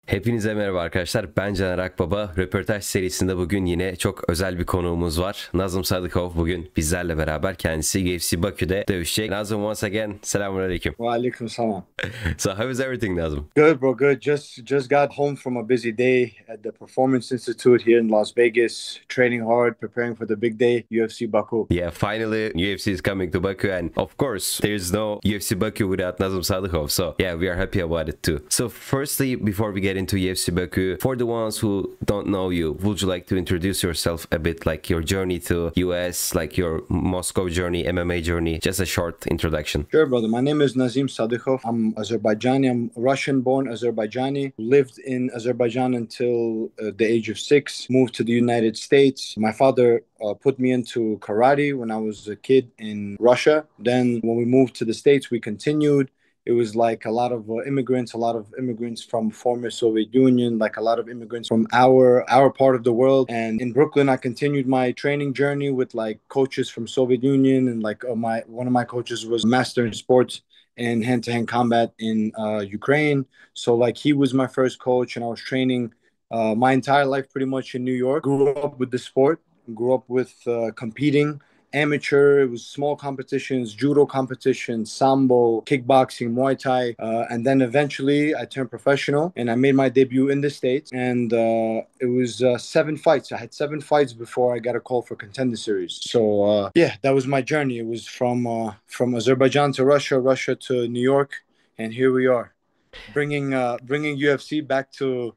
Hepinize merhaba arkadaşlar. Ben Caner Akbaba. Röportaj serisinde bugün yine çok özel bir konuğumuz var. Nazim Sadykhov'a bugün bizlerle beraber. Kendisi UFC Bakü'de dövüşecek. Nazim, once again, selamünaleyküm. Walaikum salam. So how is everything, Nazim? Good, bro. Good. Just got home from a busy day at the Performance Institute here in Las Vegas, training hard, preparing for the big day, UFC Baku. Yeah, finally UFC is coming to Baku, and of course there's no UFC Baku without Nazim Sadykhov. So yeah, we are happy about it too. So firstly, before we get into UFC Baku, for the ones who don't know you, would you like to introduce yourself a bit, like your journey to US, like your Moscow journey, MMA journey, just a short introduction? Sure, brother. My name is Nazim Sadykhov'a. I'm Azerbaijani. I'm Russian-born Azerbaijani. Lived in Azerbaijan until the age of 6. Moved to the United States. My father put me into karate when I was a kid in Russia. Then when we moved to the States, we continued. It was like a lot of immigrants from former Soviet Union, like a lot of immigrants from our part of the world. And in Brooklyn, I continued my training journey with like coaches from Soviet Union, and like one of my coaches was master in sports and hand-to-hand combat in Ukraine. So like he was my first coach, and I was training my entire life pretty much in New York. Grew up with the sport, grew up with competing. Amateur, it was small competitions, judo competitions, sambo, kickboxing, Muay Thai, and then eventually I turned professional and I made my debut in the States. And it was 7 fights. I had 7 fights before I got a call for Contender Series. So yeah, that was my journey. It was from Azerbaijan to Russia, Russia to New York, and here we are, bringing UFC back to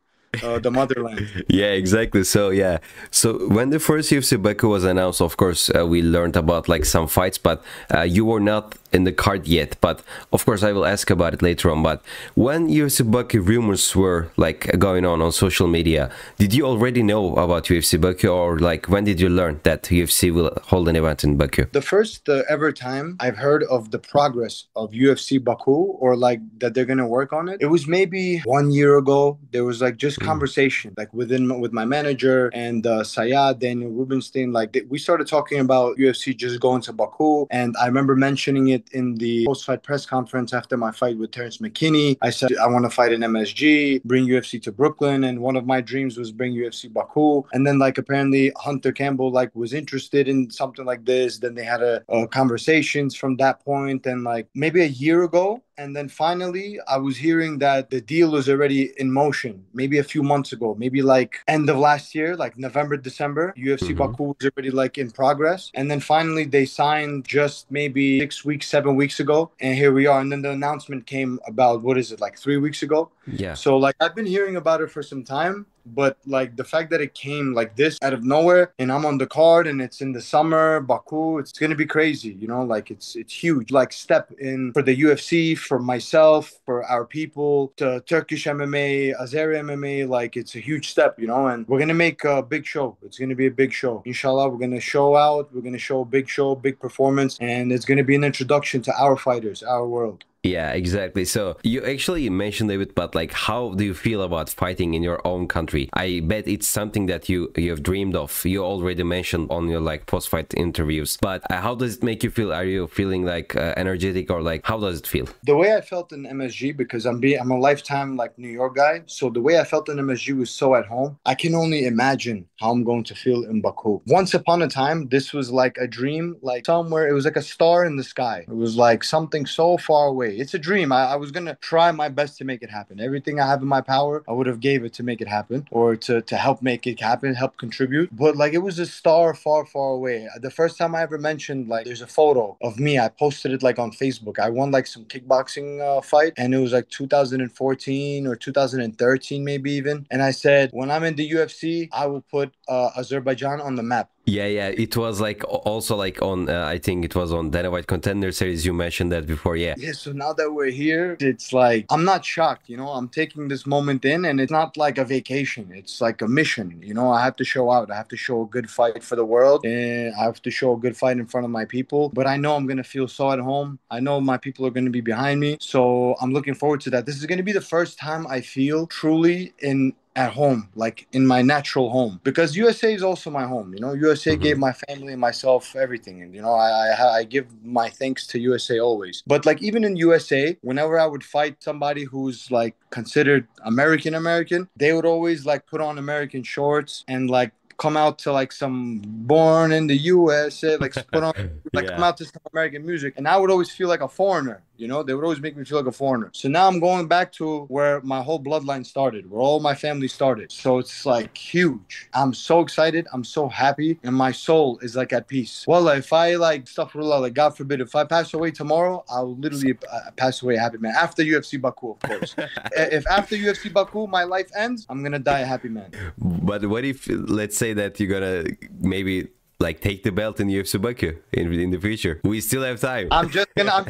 the motherland. Yeah, exactly. So yeah, so when the first UFC Baku was announced, of course we learned about like some fights, but you were not in the card yet. But of course I will ask about it later on. But when UFC Baku rumors were like going on social media, did you already know about UFC Baku, or like when did you learn that UFC will hold an event in Baku? The first ever time I've heard of the progress of UFC Baku, or like that they're gonna work on it, it was maybe 1 year ago. There was like just conversation like with my manager and Sayad, Daniel Rubenstein. Like we started talking about UFC just going to Baku, and I remember mentioning it in the post-fight press conference after my fight with Terrence McKinney. I said I want to fight in MSG, bring UFC to Brooklyn, and one of my dreams was bring UFC Baku. And then like apparently Hunter Campbell like was interested in something like this. Then they had a conversations from that point, and like maybe a year ago. And then finally, I was hearing that the deal was already in motion, maybe a few months ago, maybe like end of last year, like November, December. UFC Baku was already like in progress. And then finally, they signed just maybe 6 weeks, 7 weeks ago. And here we are. And then the announcement came about, what is it, like 3 weeks ago? Yeah. So like I've been hearing about it for some time. But like the fact that it came like this out of nowhere, and I'm on the card, and it's in the summer, Baku, it's gonna be crazy, you know. Like it's huge, like step in for the UFC, for myself, for our people, to Turkish MMA, Azeri MMA. Like it's a huge step, you know. And we're gonna make a big show. It's gonna be a big show, inshallah. We're gonna show out. We're gonna show a big show, big performance, and it's gonna be an introduction to our fighters, our world. Yeah, exactly. So you actually mentioned a bit, but like, how do you feel about fighting in your own country? I bet it's something that you've dreamed of. You already mentioned on your like post-fight interviews, but how does it make you feel? Are you feeling like energetic, or like how does it feel? The way I felt in MSG, because I'm a lifetime like New York guy, so the way I felt in MSG was so at home. I can only imagine how I'm going to feel in Baku. Once upon a time, this was like a dream, like somewhere. It was like a star in the sky. It was like something so far away. It's a dream. I was gonna try my best to make it happen. Everything I have in my power, I would have gave it to make it happen, or to help make it happen, help contribute. But like it was a star far, far away. The first time I ever mentioned, like there's a photo of me. I posted it like on Facebook. I won like some kickboxing fight, and it was like 2014 or 2013 maybe even. And I said, when I'm in the UFC, I will put Azerbaijan on the map. Yeah, it was like also like on I think it was on Dana White Contender Series. You mentioned that before, yeah. Yeah, so now that we're here, it's like I'm not shocked, you know. I'm taking this moment in, and it's not like a vacation. It's like a mission, you know. I have to show out. I have to show a good fight for the world, and I have to show a good fight in front of my people. But I know I'm gonna feel so at home. I know my people are gonna be behind me, so I'm looking forward to that. This is gonna be the first time I feel truly in at home, like in my natural home, because USA is also my home. You know, USA gave my family and myself everything, and you know, I give my thanks to USA always. But like even in USA, whenever I would fight somebody who's like considered American, they would always like put on American shorts and like come out to like some Born in the USA, like put on like come out to some American music, and I would always feel like a foreigner. You know, they would always make me feel like a foreigner. So now I'm going back to where my whole bloodline started, where all my family started. So it's like huge. I'm so excited. I'm so happy, and my soul is like at peace. Well, if I like astaghfirullah, like God forbid, if I pass away tomorrow, I'll literally pass away a happy man. After UFC Bakü, of course. If after UFC Bakü my life ends, I'm gonna die a happy man. But what if, let's say that you're gonna maybe like take the belt in UFC Bakü in the future? We still have time. I'm just gonna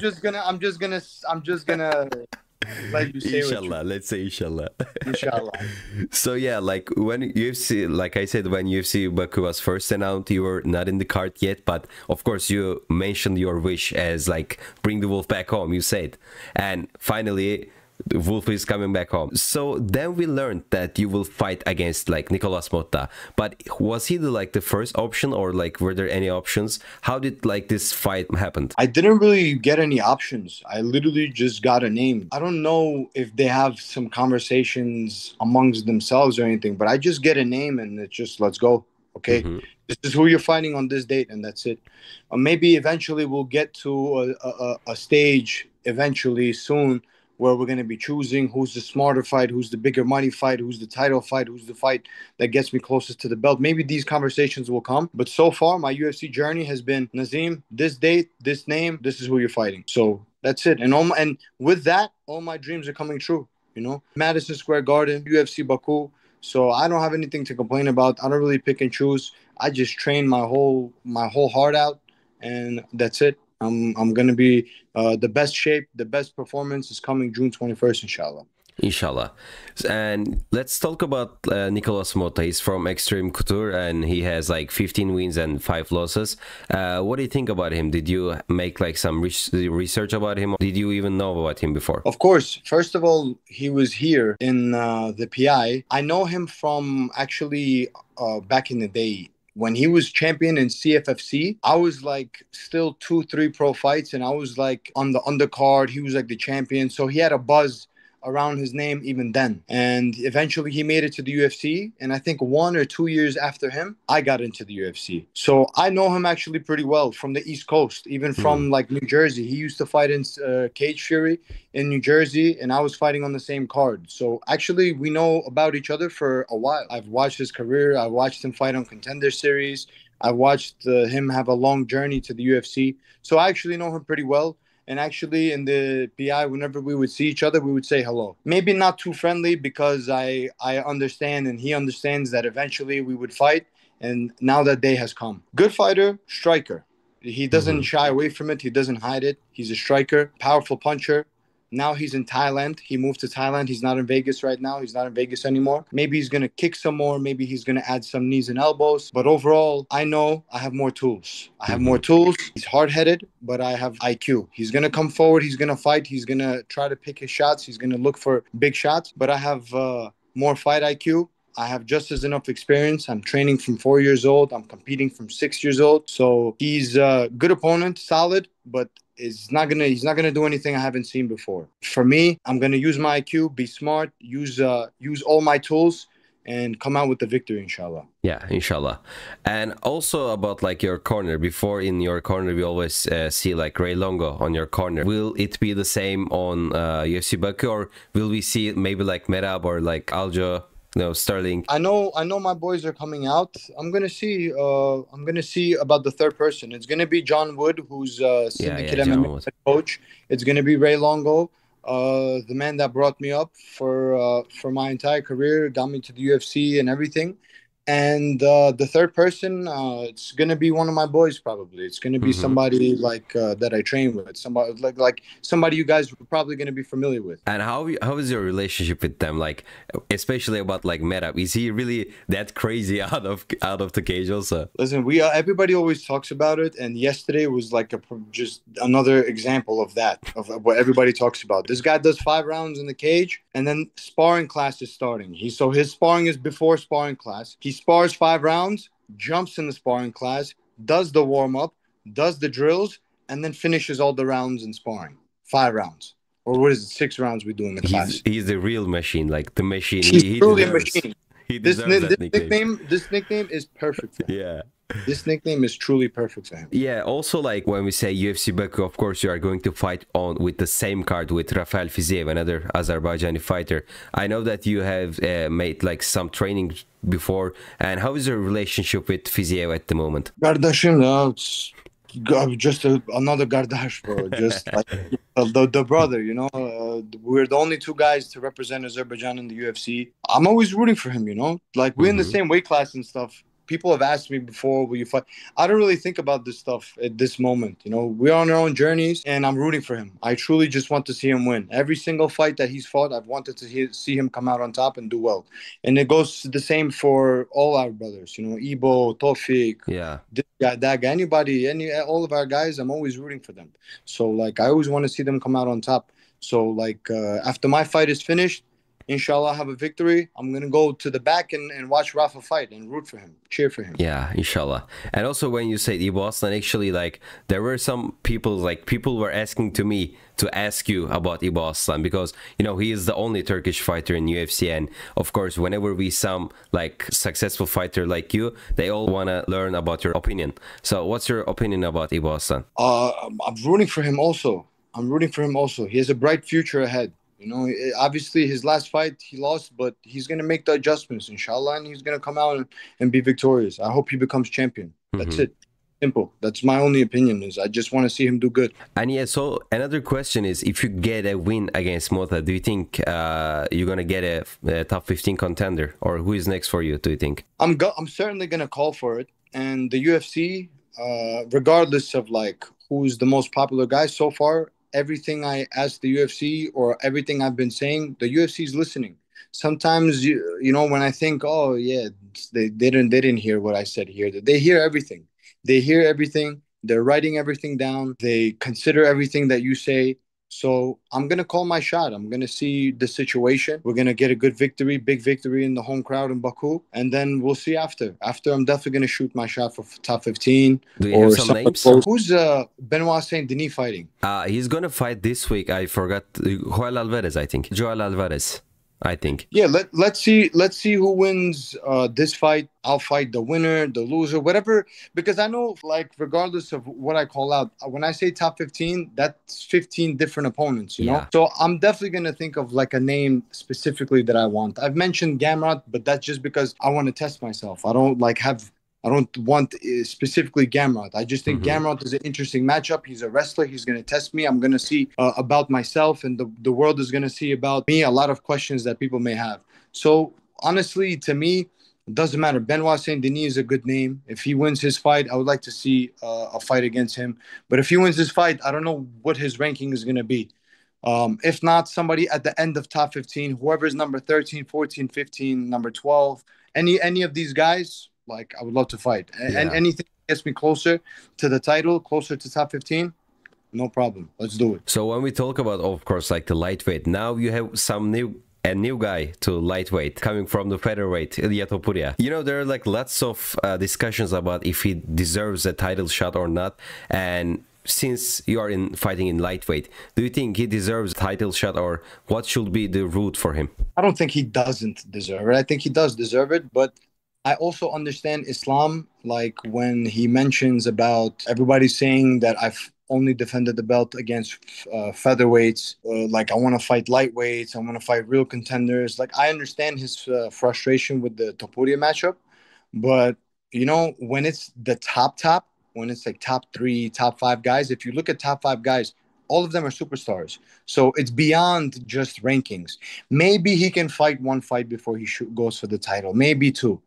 like you say. Inshallah, let's say inshallah. Inshallah. So yeah, like when UFC, like I said, when UFC Bakü was first announced, you were not in the card yet, but of course you mentioned your wish as like bring the wolf back home, you said, and finally the wolf is coming back home. So then we learned that you will fight against like Nikolas Motta'yı. But was he the first option, or like were there any options? How did like this fight happen? I didn't really get any options. I literally just got a name. I don't know if they have some conversations amongst themselves or anything, but I just get a name and it's just let's go. Okay, this is who you're fighting on this date, and that's it. Maybe eventually we'll get to a stage eventually soon where we're going to be choosing who's the smarter fight, who's the bigger money fight, who's the title fight, who's the fight that gets me closest to the belt. Maybe these conversations will come. But so far, my UFC journey has been, Nazim, this date, this name, this is who you're fighting. So that's it. And with that, all my dreams are coming true, you know? Madison Square Garden, UFC Bakü. So I don't have anything to complain about. I don't really pick and choose. I just train my whole heart out, and that's it. I'm gonna be the best shape, the best performance is coming June 21st, inshallah. Inshallah. And let's talk about Nikolas Motta'yı. He's from Extreme Couture and he has like 15 wins and 5 losses. What do you think about him? Did you make like some research about him? Did you even know about him before? Of course. First of all, he was here in the PI. I know him from actually back in the day. When he was champion in CFFC, I was like still 2-3 pro fights, and I was like on the undercard. He was like the champion. So he had a buzz around his name even then. And eventually he made it to the UFC. And I think 1 or 2 years after him, I got into the UFC. So I know him actually pretty well from the East Coast, even from like New Jersey. He used to fight in Cage Fury in New Jersey, and I was fighting on the same card. So actually we know about each other for a while. I've watched his career. I watched him fight on Contender Series. I watched him have a long journey to the UFC. So I actually know him pretty well. And actually in the PI, whenever we would see each other, we would say hello. Maybe not too friendly because I understand and he understands that eventually we would fight. And now that day has come. Good fighter, striker. He doesn't shy away from it. He doesn't hide it. He's a striker, powerful puncher. Now he's in Thailand. He moved to Thailand. He's not in Vegas right now. He's not in Vegas anymore. Maybe he's going to kick some more. Maybe he's going to add some knees and elbows. But overall, I know I have more tools. I have more tools. He's hard-headed, but I have IQ. He's going to come forward. He's going to fight. He's going to try to pick his shots. He's going to look for big shots. But I have more fight IQ. I have just as enough experience. I'm training from 4 years old. I'm competing from 6 years old. So he's a good opponent, solid, but he's not gonna do anything I haven't seen before. For me, I'm gonna use my IQ, be smart, use all my tools, and come out with the victory, inshallah. Yeah, inshallah. And also about like your corner. Before in your corner, we always see like Ray Longo on your corner. Will it be the same on UFC Bakü, or will we see maybe like Merab or like Aljo? No, Sterling. I know my boys are coming out. I'm gonna see about the third person. It's gonna be John Wood, who's Syndicate MMA coach. It's gonna be Ray Longo, the man that brought me up for my entire career, got me to the UFC and everything. And the third person, it's gonna be one of my boys probably. It's gonna be somebody like that I train with, somebody like somebody you guys are probably gonna be familiar with. And how is your relationship with them? Like, especially about like Merab, is he really that crazy out of the cage also? Listen, everybody always talks about it, and yesterday was like just another example of that, of what everybody talks about. This guy does 5 rounds in the cage, and then sparring class is starting. So his sparring is before sparring class. He spars 5 rounds, jumps in the sparring class, does the warm-up, does the drills, and then finishes all the rounds in sparring. 5 rounds. Or what is it, 6 rounds we do in the class. He's the real machine, like the machine. He's truly a machine. He This deserves that nickname. This nickname is perfect for him. Yeah. This nickname is truly perfect for him. Yeah, also like when we say UFC Bakü, of course you are going to fight on with the same card with Rafael Fiziev'i, another Azerbaijani fighter. I know that you have made like some training before, and how is your relationship with Fiziev'i at the moment? Kardeşim, just another Gardash, bro. Just like the brother, you know. We're the only 2 guys to represent Azerbaijan in the UFC. I'm always rooting for him, you know. Like we're in the same weight class and stuff. People have asked me before, will you fight? I don't really think about this stuff at this moment. You know, we're on our own journeys, and I'm rooting for him. I truly just want to see him win. Every single fight that he's fought, I've wanted to see him come out on top and do well. And it goes the same for all our brothers. You know, Ibo, Tofik, this guy, that guy, all of our guys. I'm always rooting for them. So like, I always want to see them come out on top. So like, after my fight is finished, inshallah, have a victory. I'm going to go to the back and watch Rafa fight and root for him, cheer for him. Yeah, inshallah. And also when you said Ibo Aslan, actually, like, there were some people, like, people were asking to me to ask you about Ibo Aslan because, you know, he is the only Turkish fighter in UFC. And, of course, whenever we some, like, successful fighter like you, they all want to learn about your opinion. So what's your opinion about Ibo Aslan? I'm rooting for him also. He has a bright future ahead. You know, obviously his last fight he lost, but he's going to make the adjustments, inshallah, and he's going to come out and be victorious. I hope he becomes champion. That's it. Simple. That's my only opinion. Is I just want to see him do good. And yeah, so another question is, if you get a win against Motta, do you think you're going to get a top 15 contender? Or who is next for you, do you think? I'm certainly going to call for it. And the UFC, regardless of like who's the most popular guy so far, everything I asked the UFC or everything I've been saying, the UFC is listening. Sometimes you know, when I think, oh yeah, they didn't hear what I said here. They hear everything. They hear everything. They're writing everything down. They consider everything that you say. So I'm going to call my shot. I'm going to see the situation. We're going to get a good victory, big victory in the home crowd in Baku. And then we'll see after. After, I'm definitely going to shoot my shot for top 15. Do you have some names? Who's Benoit Saint Denis fighting? He's going to fight this week. I forgot. Joel Alvarez, I think. Joel Alvarez, I think. Yeah, let's see who wins this fight. I'll fight the winner, the loser, whatever. Because I know, like, regardless of what I call out, when I say top 15, that's 15 different opponents, you know? So I'm definitely going to think of, like, a name specifically that I want. I've mentioned Gamrot, but that's just because I want to test myself. I don't want specifically Gamrot. I just think Gamrot is an interesting matchup. He's a wrestler. He's going to test me. I'm going to see about myself, and the world is going to see about me a lot of questions that people may have. So, honestly, to me, it doesn't matter. Benoit Saint Denis is a good name. If he wins his fight, I would like to see a fight against him. But if he wins his fight, I don't know what his ranking is going to be. If not, somebody at the end of top 15, whoever's number 13, 14, 15, number 12, any of these guys, like, I would love to fight. And anything that gets me closer to the title, closer to top 15, no problem. Let's do it. So when we talk about, of course, like the lightweight, now you have a new guy to lightweight coming from the featherweight, Ilia Topuria. You know, there are like lots of discussions about if he deserves a title shot or not. And since you are fighting in lightweight, do you think he deserves a title shot, or what should be the route for him? I don't think he doesn't deserve it. I think he does deserve it, but I also understand Islam, like when he mentions about everybody saying that I've only defended the belt against featherweights, like I want to fight lightweights, I want to fight real contenders. Like, I understand his frustration with the Topuria matchup, but you know, when it's the top, when it's like top 3, top 5 guys, if you look at top 5 guys, all of them are superstars. So it's beyond just rankings. Maybe he can fight one fight before he goes for the title, maybe 2.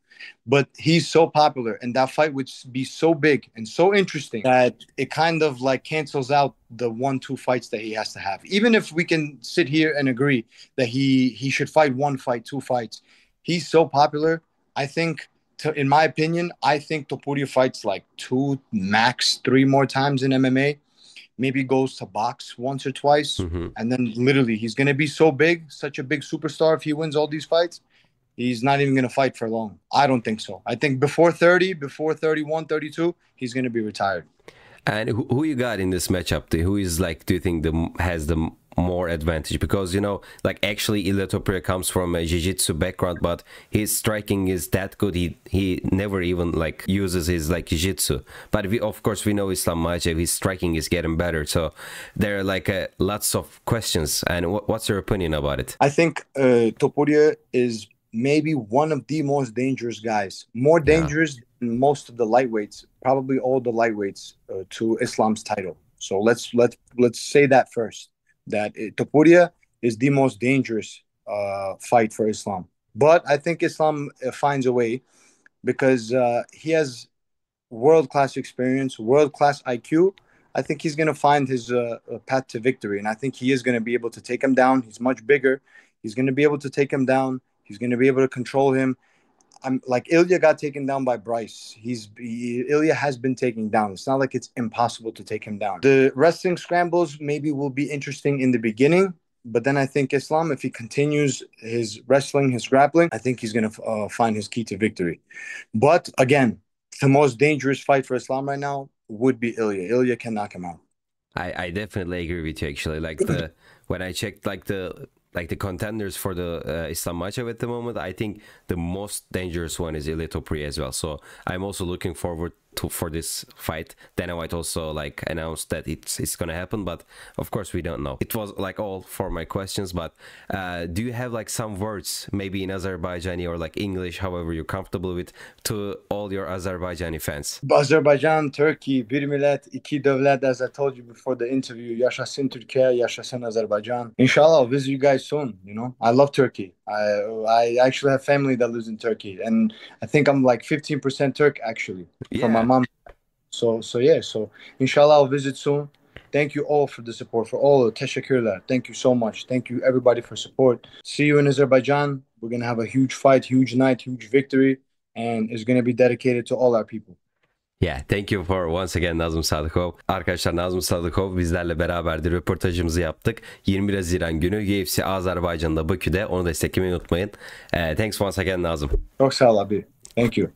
But he's so popular, and that fight would be so big and so interesting that it kind of like cancels out the 1-2 fights that he has to have. Even if we can sit here and agree that he should fight 1 fight, 2 fights, he's so popular. I think, in my opinion, I think Topuria fights like 2, max 3 more times in MMA. maybe goes to box once or twice, and then literally he's going to be so big, such a big superstar. If he wins all these fights, he's not even going to fight for long. I don't think so. I think before 30, before 31, 32, he's going to be retired. And who you got in this matchup? Who is like, do you think has the more advantage? Because, you know, like actually Ilia Topuria comes from a jiu-jitsu background, but his striking is that good. He never even like uses his like jiu-jitsu. But of course we know Islam Makhachev, his striking is getting better. So there are like lots of questions. And what's your opinion about it? I think Topuria is maybe one of the most dangerous guys, more dangerous than most of the lightweights, probably all the lightweights to Islam's title. So let's say that first, that Topuria is the most dangerous fight for Islam. But I think Islam finds a way, because he has world-class experience, world-class IQ. I think he's going to find his path to victory, and I think he is going to be able to take him down. He's much bigger. He's going to be able to take him down. He's going to be able to control him. I'm like, Ilia got taken down by Bryce. Ilia has been taken down. It's not like it's impossible to take him down. The wrestling scrambles maybe will be interesting in the beginning, but then I think Islam, if he continues his wrestling, his grappling, I think he's going to find his key to victory. But again, the most dangerous fight for Islam right now would be Ilia. Ilia can knock him out. I definitely agree with you, actually. Like when I checked like the contenders for the Islam Makhachev at the moment, I think the most dangerous one is Ilia Topuria as well. So I'm also looking forward for this fight. Dana White also like announced that it's gonna happen, but of course we don't know. It was like all for my questions, but do you have like some words maybe in Azerbaijani or like English, however you're comfortable with, to all your Azerbaijani fans? Azerbaijan, Turkey, bir millet, iki devlet, as I told you before the interview. YAŞASIN Türkiye, YAŞASIN Azerbaijan. Inshallah, I'll visit you guys soon. You know, I love Turkey. I actually have family that lives in Turkey, and I think I'm like 15% Turk actually from my mom. So inshallah I'll visit soon. Thank you all for the support, for all. Teşekkürler. Thank you so much. Thank you everybody for support. See you in Azerbaijan. We're gonna have a huge fight, huge night, huge victory, and it's gonna be dedicated to all our people. Yeah, thank you for once again Nazim Sadykhov'a. Arkadaşlar, Nazim Sadykhov'a bizlerle beraberdi. Röportajımızı yaptık. 21 Haziran günü UFC Azerbaycan'da Bakü'de. Onu desteklemeyi unutmayın. Thanks once again Nazim. Çok sağ ol abi. Thank you.